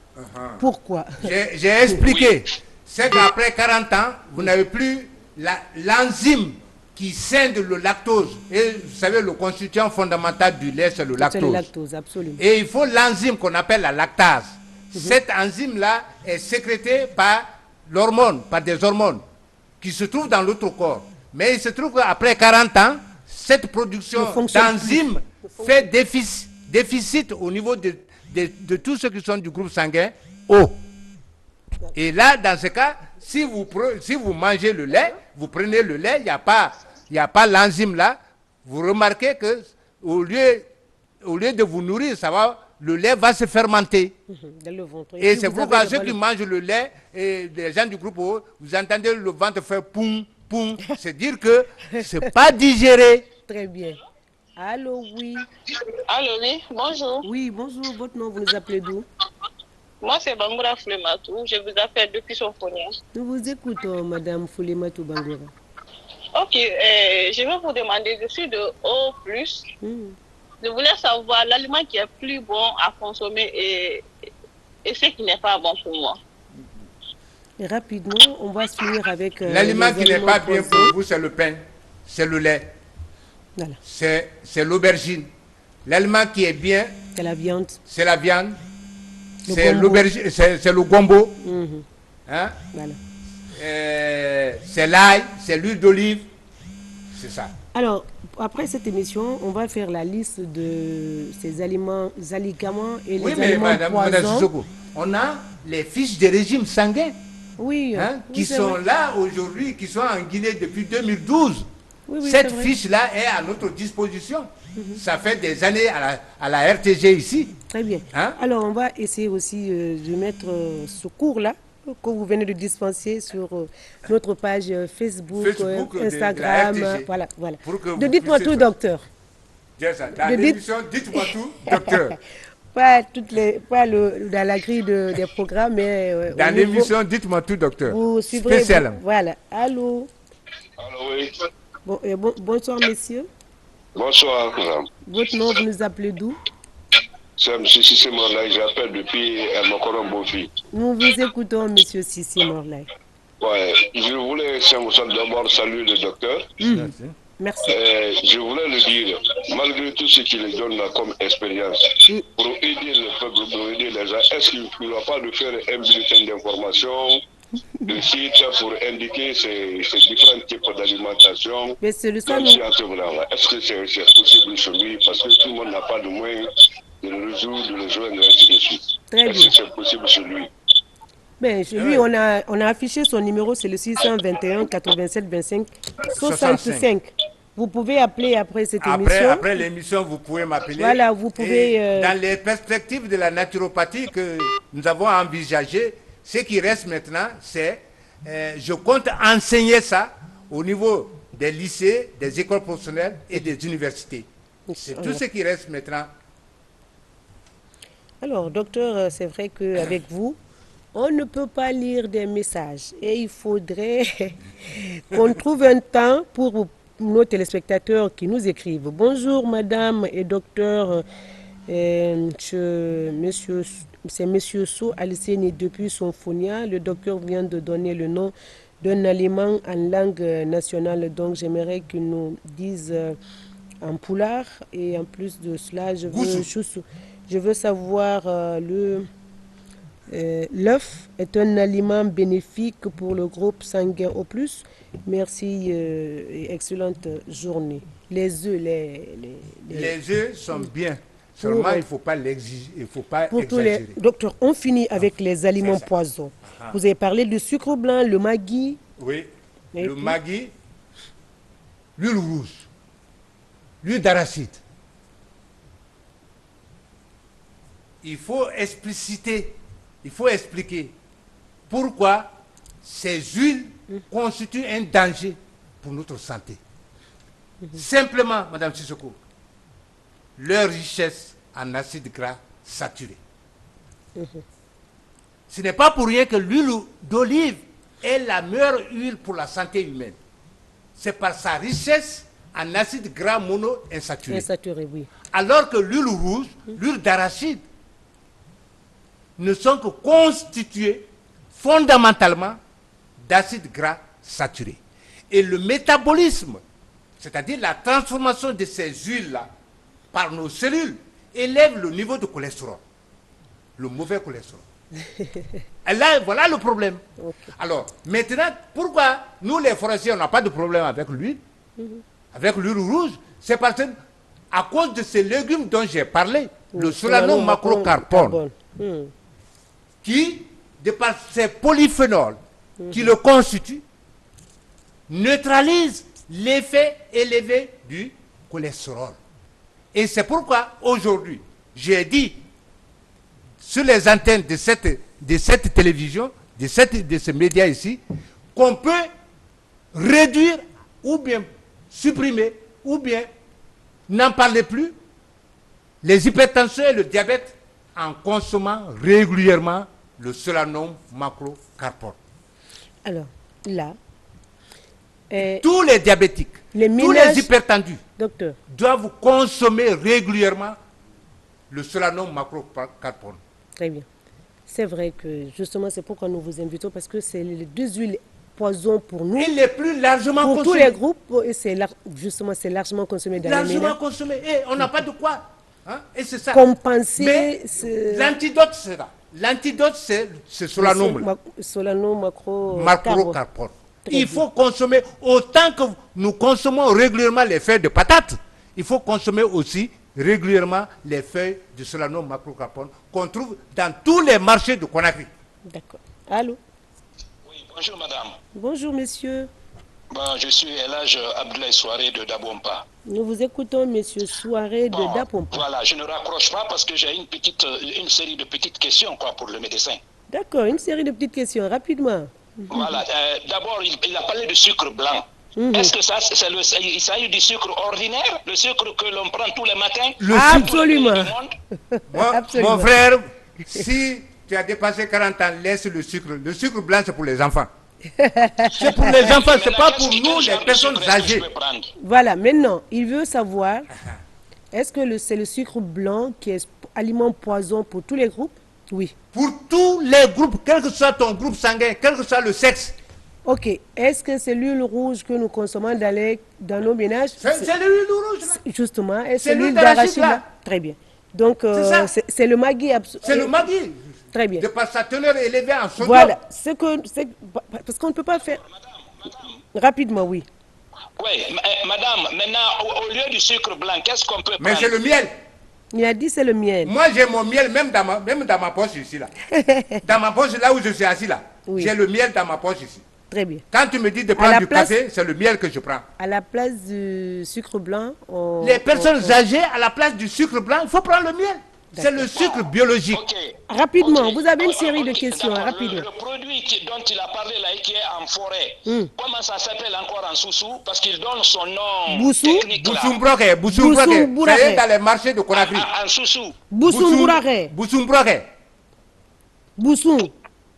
Pourquoi? J'ai expliqué. C'est qu'après 40 ans, vous n'avez plus l'enzyme qui scinde le lactose. Et vous savez, le constituant fondamental du lait, c'est le C'est lactose. le lactose, absolument. Et il faut l'enzyme qu'on appelle la lactase. Cette enzyme-là est sécrétée par l'hormone, par des hormones qui se trouvent dans l'autre corps. Mais il se trouve qu'après 40 ans, cette production Ne fonctionne d'enzymes fait déficit au niveau de tous ceux qui sont du groupe sanguin O. Et là, dans ce cas, si vous mangez le lait, vous prenez le lait, il n'y a pas l'enzyme là, vous remarquez que au lieu de vous nourrir, ça va le lait va se fermenter. Dans le ventre. Et puis c'est vous pourquoi avez ceux le qui mangent le lait, et les gens du groupe O, vous entendez le ventre faire poum, poum. C'est dire que ce n'est pas digéré. Très bien. Allô, oui. Allô, oui, bonjour. Oui, bonjour. Votre nom, vous nous appelez d'où? Moi, c'est Bangoura Flematou. Je vous appelle depuis Sofonia. Nous vous écoutons, Madame Foulematou Bangoura. Ok, je vais vous demander, je suis de O+. Je voulais savoir l'aliment qui est plus bon à consommer et ce qui n'est pas bon pour moi. Et rapidement, on va finir avec... L'aliment les qui n'est aliments pas bien poisons. pour vous, c'est le pain, c'est le lait, Voilà. c'est l'aubergine. L'aliment qui est bien, C'est la viande. c'est la viande, Le c'est gombo. l'aubergine, c'est le gombo, hein? Voilà. C'est l'ail, c'est l'huile d'olive, c'est ça. Alors, après cette émission, on va faire la liste de ces aliments, et Oui, les mais aliments madame poisons. Sissoko, on a les fiches de régime sanguin Oui, hein, oui, qui c'est sont vrai. là aujourd'hui, qui sont en Guinée depuis 2012. Oui, oui, Cette c'est vrai. fiche-là est à notre disposition. Ça fait des années à la RTG ici. Très bien. Hein? Alors, on va essayer aussi de mettre ce cours-là que vous venez de dispenser sur notre page Facebook, Facebook de Instagram. la RTG. Voilà, voilà. Pour que vous Dites-moi puissiez tout, faire. docteur. Tiens ça, dans De dites- l'émission, dites-moi tout, docteur. Pas dans la grille des programmes, mais au Dans niveau- l'émission, dites-moi tout, docteur. vous suivrez. Spécial. Voilà. Allô. Alors oui. Bonsoir, messieurs. Bonsoir, madame. Votre nom, vous nous appelez d'où? C'est M. Sissi Morlaï, j'appelle depuis Mokoron Bofi. Nous vous écoutons, monsieur Sissi Morlaï. Ouais, je voulais d'abord saluer le docteur. Merci. Je voulais le dire, malgré tout ce qu'il donne là comme expérience, pour aider le peuple, pour aider les gens, est-ce qu'il ne va pas de faire un bulletin d'information, de site pour indiquer ces différents types d'alimentation? Mais c'est le seul. Est-ce que c'est possible chez lui? Parce que tout le monde n'a pas de moyens de le résoudre, de le joindre, ainsi de suite. Très Est-ce bien. que c'est possible chez lui? Ben, chez lui, on a affiché son numéro, c'est le 621 87 25 65. Vous pouvez appeler après cette émission. Après l'émission, vous pouvez m'appeler. Voilà, vous pouvez, Et dans les perspectives de la naturopathie que nous avons envisagées, ce qui reste maintenant, c'est je compte enseigner ça au niveau des lycées, des écoles professionnelles et des universités. C'est tout ce qui reste maintenant. Alors, docteur, c'est vrai qu'avec vous, on ne peut pas lire des messages. Et il faudrait qu'on trouve un temps pour nos téléspectateurs qui nous écrivent. Bonjour, madame et docteur. C'est monsieur So Alceni depuis Sonfonia. Le docteur vient de donner le nom d'un aliment en langue nationale. Donc, j'aimerais qu'il nous dise en poulard. Et en plus de cela, je veux savoir l'œuf est un aliment bénéfique pour le groupe sanguin O+. Merci et excellente journée. Les œufs, les œufs sont bien. Seulement, il ne faut pas l'exiger, il ne faut pas exagérer. Docteur, on finit avec les aliments poisons. Vous avez parlé du sucre blanc, le maggi. Oui, Et le puis? maggi, l'huile rouge, l'huile d'arachide. Il faut expliciter, il faut expliquer pourquoi ces huiles constituent un danger pour notre santé. Simplement, Madame Sissoko, leur richesse en acides gras saturés. Ce n'est pas pour rien que l'huile d'olive est la meilleure huile pour la santé humaine. C'est par sa richesse en acides gras monoinsaturés. Insaturé, oui. Alors que l'huile rouge, l'huile d'arachide, ne sont que constituées fondamentalement d'acides gras saturés. Et le métabolisme, c'est-à-dire la transformation de ces huiles-là par nos cellules, élève le niveau de cholestérol, le mauvais cholestérol. Et là, voilà le problème. Okay. Alors, maintenant, pourquoi nous les forestiers, on n'a pas de problème avec l'huile, avec l'huile rouge? C'est parce que, à cause de ces légumes dont j'ai parlé, le solanum macrocarpone, qui, de par ses polyphénols qui le constituent, neutralise l'effet élevé du cholestérol. Et c'est pourquoi, aujourd'hui, j'ai dit sur les antennes de cette télévision, de ce média ici, qu'on peut réduire ou bien supprimer ou bien n'en parler plus les hypertensions et le diabète en consommant régulièrement le solanum macrocarpone. Alors, là, tous les diabétiques, tous les hypertendus doivent consommer régulièrement le solanum macrocarpone. Très bien. C'est vrai que justement, c'est pourquoi nous vous invitons, parce que c'est les deux huiles poison pour nous. Et les plus largement pour consommés. Tous les groupes, et c'est justement, c'est largement consommé dans les ménages. Largement consommé. Et on n'a pas de quoi. Hein? Et c'est ça. Compenser. L'antidote, c'est là. L'antidote, c'est solanum. Solanum macrocarpone. Il faut consommer autant que nous consommons régulièrement les feuilles de patates. Il faut consommer aussi régulièrement les feuilles de solanum macrocarpone qu'on trouve dans tous les marchés de Conakry. D'accord. Allô? Oui, bonjour madame. Bonjour monsieur. Bon, je suis Elage Abdoulaye Souaré de Dabompa. Nous vous écoutons monsieur Souaré de Dabompa. Voilà, je ne raccroche pas parce que j'ai une série de petites questions pour le médecin. D'accord, une série de petites questions, rapidement. Voilà, d'abord il a parlé de sucre blanc. Est-ce que ça, il s'agit du sucre ordinaire, le sucre que l'on prend tous les matins? Absolument. Mon frère, si tu as dépassé 40 ans, laisse le sucre. Le sucre blanc, c'est pour les enfants. C'est pour les enfants, c'est pas pour nous, les personnes âgées. Voilà, maintenant, il veut savoir, est-ce que c'est le sucre blanc qui est aliment poison pour tous les groupes? Oui. Pour tous les groupes, quel que soit ton groupe sanguin, quel que soit le sexe. Ok. Est-ce que c'est l'huile rouge que nous consommons dans nos ménages? C'est l'huile rouge, là. Justement. Est-ce c'est l'huile d'arachide, là. Très bien. Donc, c'est le magui. C'est le magui. Très bien. De par sa teneur élevée en sodium. Voilà. Parce qu'on ne peut pas faire... Rapidement, oui. Oui, madame, maintenant, au lieu du sucre blanc, qu'est-ce qu'on peut prendre? Mais c'est le miel. Il a dit c'est le miel. Moi, j'ai mon miel même dans ma poche ici, là. Dans ma poche, là où je suis assis, là. Oui. J'ai le miel dans ma poche ici. Très bien. Quand tu me dis de prendre du café, c'est le miel que je prends. À la place du sucre blanc, les personnes âgées, à la place du sucre blanc, il faut prendre le miel. C'est le sucre biologique. Okay. Rapidement, vous avez une série de questions. Rapidement. Le produit dont il a parlé là, qui est en forêt, comment ça s'appelle encore en sous-sous? Parce qu'il donne son nom technique là. Boussoumbroke. Ça y est dans les marchés de Conakry. En sous-sous. Boussoumbroke. Boussou.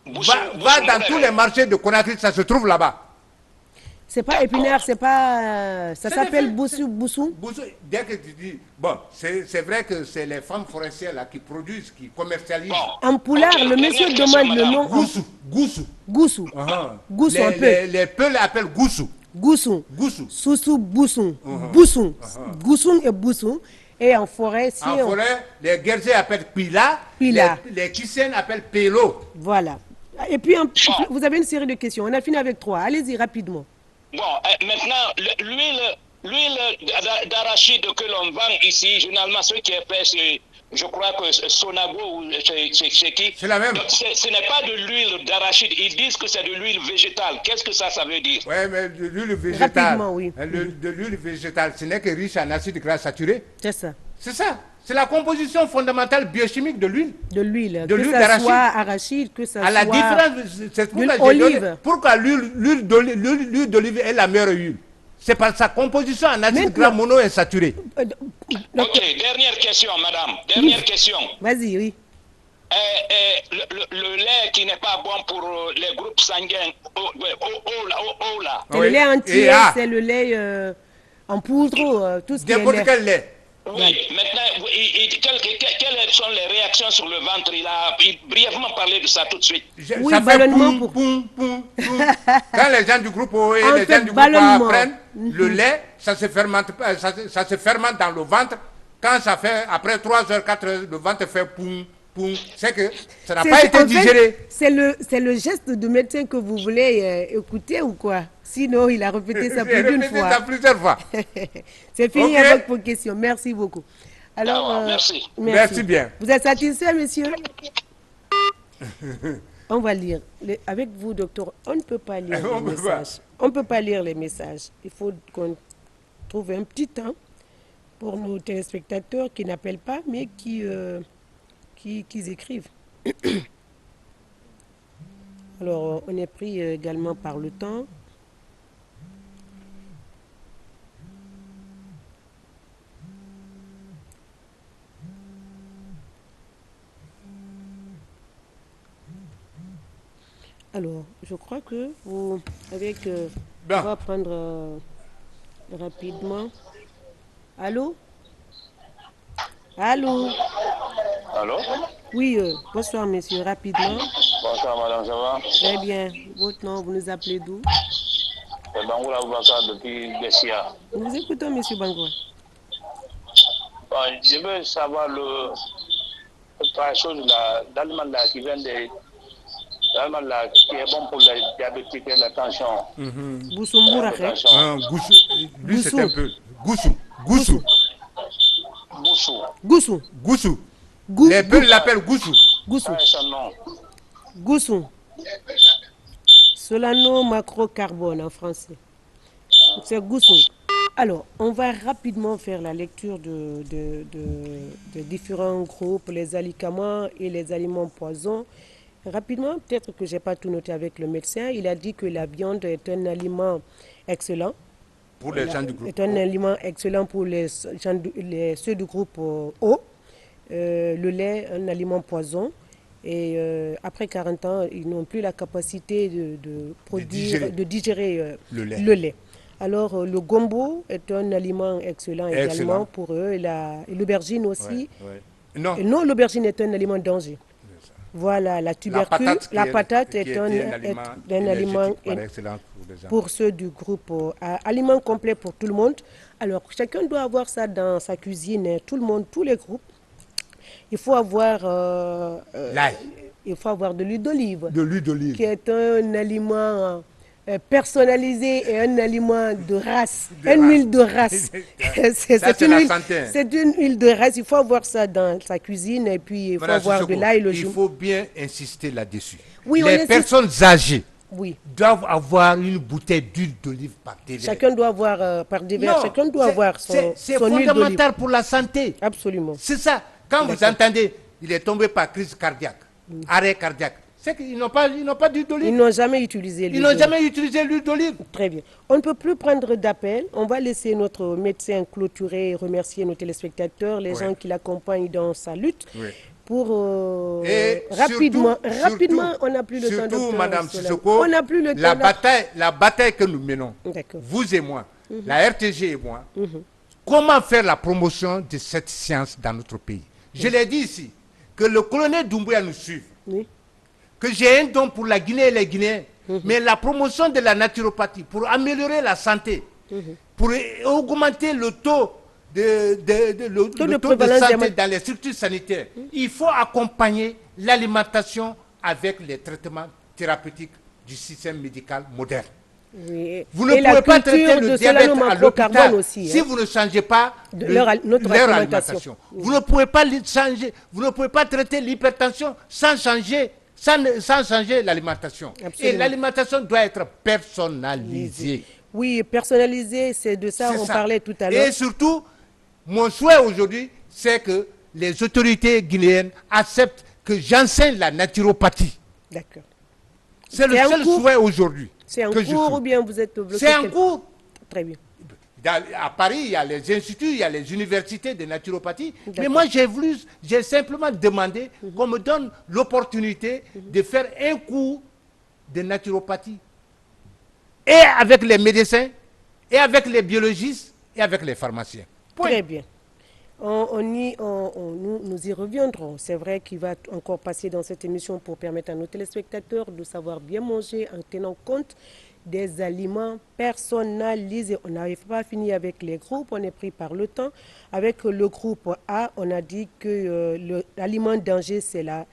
Va dans tous les marchés de Conakry, ça se trouve là-bas. C'est pas épinaire, c'est pas... Ça s'appelle Boussou. Dès que tu dis... Bon, c'est vrai que c'est les femmes forestières là qui produisent, qui commercialisent. En poulard, le monsieur demande le nom... Goussou. Goussou un peu. Les Peuls l'appellent Goussou. Soussou, Boussou. Boussou. Goussou et Boussou. Et en forêt, en forêt, les Guerriers appellent Pila. Les Kissènes appellent Pélo. Voilà. Et puis, vous avez une série de questions. On a fini avec 3. Allez-y, rapidement. Bon, maintenant, l'huile d'arachide que l'on vend ici, généralement, ce qui est fait, je crois que Sonago ou chez qui? C'est la même. Ce n'est pas de l'huile d'arachide. Ils disent que c'est de l'huile végétale. Qu'est-ce que ça veut dire? Oui, mais de l'huile végétale. Rapidement, oui. De l'huile végétale, ce n'est que riche en acides gras saturés. C'est ça. C'est ça. C'est la composition fondamentale biochimique de l'huile. De l'huile. De l'huile d'arachide. Que ça soit arachide, que ça soit... À la différence, c'est pourquoi l'huile d'olive est la meilleure huile. C'est par sa composition en acides gras monoinsaturés. Ok, dernière question, madame. Dernière question. Vas-y, oui. Le lait qui n'est pas bon pour les groupes sanguins, là. C'est le lait entier, c'est le lait en poudre, tout ce qui est n'importe quel lait. Oui, maintenant, quelles sont les réactions sur le ventre? Il a brièvement parlé de ça tout de suite. Oui, ça fait poum. Quand les gens du groupe O et les gens du groupe A prennent le lait, ça se fermente dans le ventre. Quand ça fait, après 3 heures, 4 heures, le ventre fait poum. C'est que ça n'a pas été digéré. C'est le geste de médecin que vous voulez écouter ou quoi? Sinon, il a répété ça plus d'une fois. Ça plusieurs fois. C'est fini avec vos questions. Merci beaucoup. Alors, merci bien. Vous êtes satisfait, monsieur? On va lire. Avec vous, docteur, on ne peut pas lire les messages. On ne peut pas lire les messages. Il faut qu'on trouve un petit temps pour nos téléspectateurs qui n'appellent pas, mais qui écrivent. Alors, on est pris également par le temps. Alors, je crois que vous, avec, on va prendre rapidement. Allô? Allô? Allô? Oui, bonsoir monsieur, rapidement. Bonsoir madame, ça va? Très bien. Votre nom, vous nous appelez d'où? C'est Bangoula Boubacar depuis Bessia. Nous vous écoutons monsieur Bangoua. Bon, je veux savoir la chose d'aliment là qui vient de l'aliment là qui est bon pour les diabétiques et la tension. Boussoumboura. Lui c'est un peu Goussou. Goussou. Boussou. Goussou. Goussou. Les peuples l'appellent Goussou. Goussou. Ah, son nom. Goussou. Solano macrocarbone en français. C'est Goussou. Alors, on va rapidement faire la lecture de différents groupes, les alicaments et les aliments poisons. Rapidement, peut-être que je n'ai pas tout noté avec le médecin. Il a dit que la viande est un aliment excellent. Pour les gens du groupe est un aliment excellent pour ceux du groupe O. Le lait, un aliment poison. Et après 40 ans, ils n'ont plus la capacité de digérer le lait. Alors, le gombo est un aliment excellent également pour eux. Et l'aubergine aussi. Ouais. Non, l'aubergine est un aliment danger. Voilà, la tubercule, la patate est un aliment pour ceux du groupe, aliment complet pour tout le monde. Alors, chacun doit avoir ça dans sa cuisine, tout le monde, tous les groupes. Il faut avoir de l'huile d'olive. De l'huile d'olive. Qui est un aliment personnalisé et un aliment de race. Huile de race. C'est une huile de race. Il faut avoir ça dans sa cuisine et puis il faut avoir de l'ail. Il faut bien insister là-dessus. Oui, les personnes âgées doivent avoir une bouteille d'huile d'olive par dévers. Chacun doit avoir par dévers. Chacun doit avoir son huile d'olive. C'est fondamental pour la santé. Absolument. C'est ça. Quand vous entendez, il est tombé par crise cardiaque, arrêt cardiaque. C'est qu'ils n'ont pas d'huile d'olive. Ils n'ont jamais utilisé l'huile d'olive. Ils n'ont jamais utilisé l'huile d'olive. Très bien. On ne peut plus prendre d'appel. On va laisser notre médecin clôturer et remercier nos téléspectateurs, les gens qui l'accompagnent dans sa lutte. Pour rapidement, on n'a plus le temps. Surtout, Madame Sissoko, on n'a plus le temps. La bataille que nous menons, vous et moi, la RTG et moi, comment faire la promotion de cette science dans notre pays? Je l'ai dit ici, que le colonel Doumbouya nous suive. Que j'ai un don pour la Guinée et les Guinéens, mais la promotion de la naturopathie, pour améliorer la santé, pour augmenter le taux de santé dans les structures sanitaires, il faut accompagner l'alimentation avec les traitements thérapeutiques du système médical moderne. Oui. Vous ne pouvez pas traiter le diabète à l'hôpital aussi, si vous ne changez pas leur alimentation. Vous ne pouvez pas changer, vous ne pouvez pas traiter l'hypertension sans changer l'alimentation. Et l'alimentation doit être personnalisée. Oui, personnalisée, c'est de ça qu'on parlait tout à l'heure. Et surtout, mon souhait aujourd'hui, c'est que les autorités guinéennes acceptent que j'enseigne la naturopathie. D'accord. C'est le seul souhait aujourd'hui. C'est en cours ou bien vous êtes bloqué? C'est en cours. Très bien. À Paris, il y a les instituts, il y a les universités de naturopathie. Mais moi, j'ai simplement demandé qu'on me donne l'opportunité de faire un cours de naturopathie. Et avec les médecins, et avec les biologistes, et avec les pharmaciens. Très bien. Nous y reviendrons. C'est vrai qu'il va encore passer dans cette émission pour permettre à nos téléspectateurs de savoir bien manger en tenant compte des aliments personnalisés. On n'arrive pas à finir avec les groupes, on est pris par le temps. Avec le groupe A, on a dit que l'aliment danger, c'est le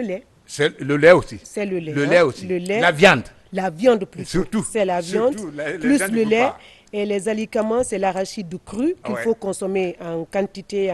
lait. C'est le lait aussi. C'est le lait. Le lait aussi. Le lait, la viande. La viande plus. Surtout. C'est la viande, plus le lait. Et les alicaments, c'est l'arachide cru qu'il faut consommer en quantité.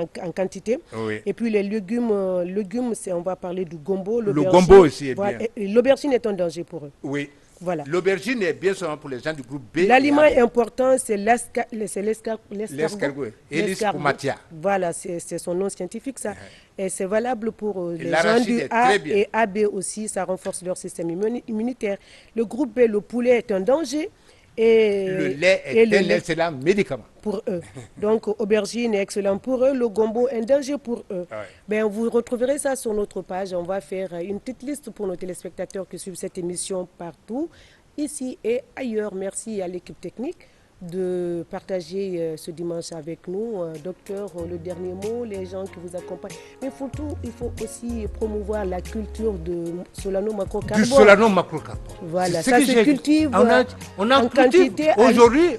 Oui. Et puis les légumes, on va parler du gombo. Le gombo aussi est bien. L'aubergine est un danger pour eux. Oui. Voilà. L'aubergine est bien seulement pour les gens du groupe B. L'aliment important, c'est l'escargot. Elis scumatia. Voilà, c'est son nom scientifique, ça. Et c'est valable pour les gens l'arachide du est A très bien. et AB aussi, ça renforce leur système immunitaire. Le groupe B, le poulet est un danger. Et Le lait et est le un lait excellent médicament. pour eux. Donc, aubergine est excellent pour eux. Le gombo est un danger pour eux. Ouais. Ben, vous retrouverez ça sur notre page. On va faire une petite liste pour nos téléspectateurs qui suivent cette émission partout, ici et ailleurs. Merci à l'équipe technique de partager ce dimanche avec nous. Docteur, le dernier mot, les gens qui vous accompagnent. Mais il faut aussi promouvoir la culture de Solano macrocarbone. Du Solano macrocarbone. Voilà, C'est ça ce que se j'ai- cultive on a en cultive quantité aujourd'hui.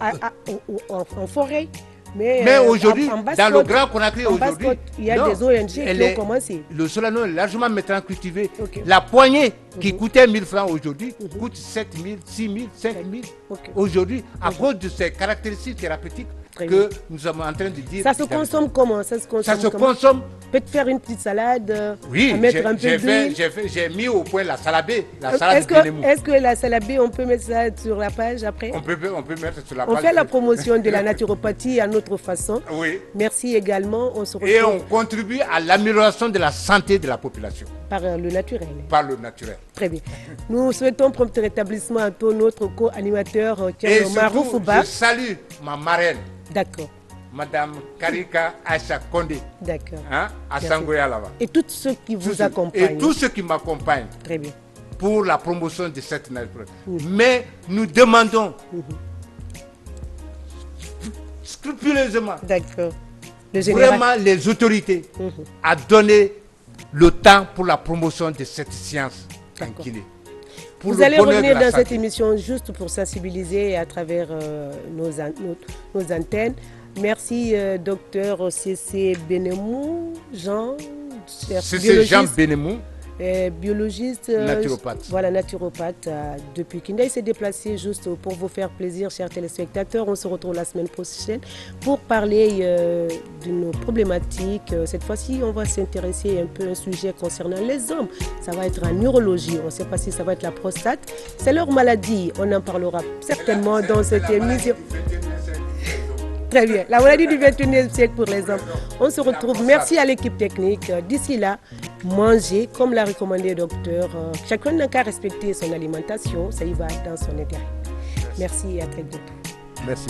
en forêt. Mais aujourd'hui, en basse dans le côte, Grand Conakry, en basse aujourd'hui, côte, il y a non, des ONG qui elle ont est- commencé. Le Solano est largement maintenant cultivé. Ok. La poignée qui coûtait 1000 francs aujourd'hui coûte 7000, 6000, 5000 Ok. aujourd'hui à cause de ces caractéristiques thérapeutiques Très que nous sommes en train de dire. Ça se consomme comment? Ça se consomme Ça se comment? consomme. Peut-être faire une petite salade, Oui, à mettre un peu d'huile. j'ai mis au point la salabé, la salade Est-ce de Bénémou. que la salabé, on peut mettre ça sur la page après? On peut mettre sur la On page. fait la promotion de la naturopathie à notre façon. Oui. Merci également. On se Et on retrouve contribue à l'amélioration de la santé de la population par le naturel. par le naturel. Très bien. Nous souhaitons prompt rétablissement à tous notre co-animateur Et Thierno surtout, Maroufouba. je salue ma marraine, D'accord, Madame Karika Aïcha Kondé, d'accord. hein, à Merci. Sangoya là-bas. Et tous ceux qui vous Et accompagnent. tous ceux qui m'accompagnent Très bien. pour la promotion de cette nature. Mais nous demandons scrupuleusement D'accord. Le général. vraiment les autorités à donner le temps pour la promotion de cette science en D'accord. Guinée. Pour Vous le allez bonheur revenir de la dans cette santé. émission juste pour sensibiliser à travers nos antennes. Merci, docteur C.C. Bénémou, Jean, C'est Jean Bénémou, biologiste, naturopathe. voilà, naturopathe depuis Kinda. Il s'est déplacé juste pour vous faire plaisir, chers téléspectateurs. On se retrouve la semaine prochaine pour parler d'une problématique. Cette fois-ci, on va s'intéresser un peu à un sujet concernant les hommes. Ça va être en urologie. On ne sait pas si ça va être la prostate. C'est leur maladie. On en parlera certainement dans cette émission. Très bien. La maladie du 21e siècle pour les hommes. On se retrouve. Merci à l'équipe technique. D'ici là, mangez comme l'a recommandé le docteur. Chacun n'a qu'à respecter son alimentation. Ça y va dans son intérêt. Merci et à très bientôt. Merci.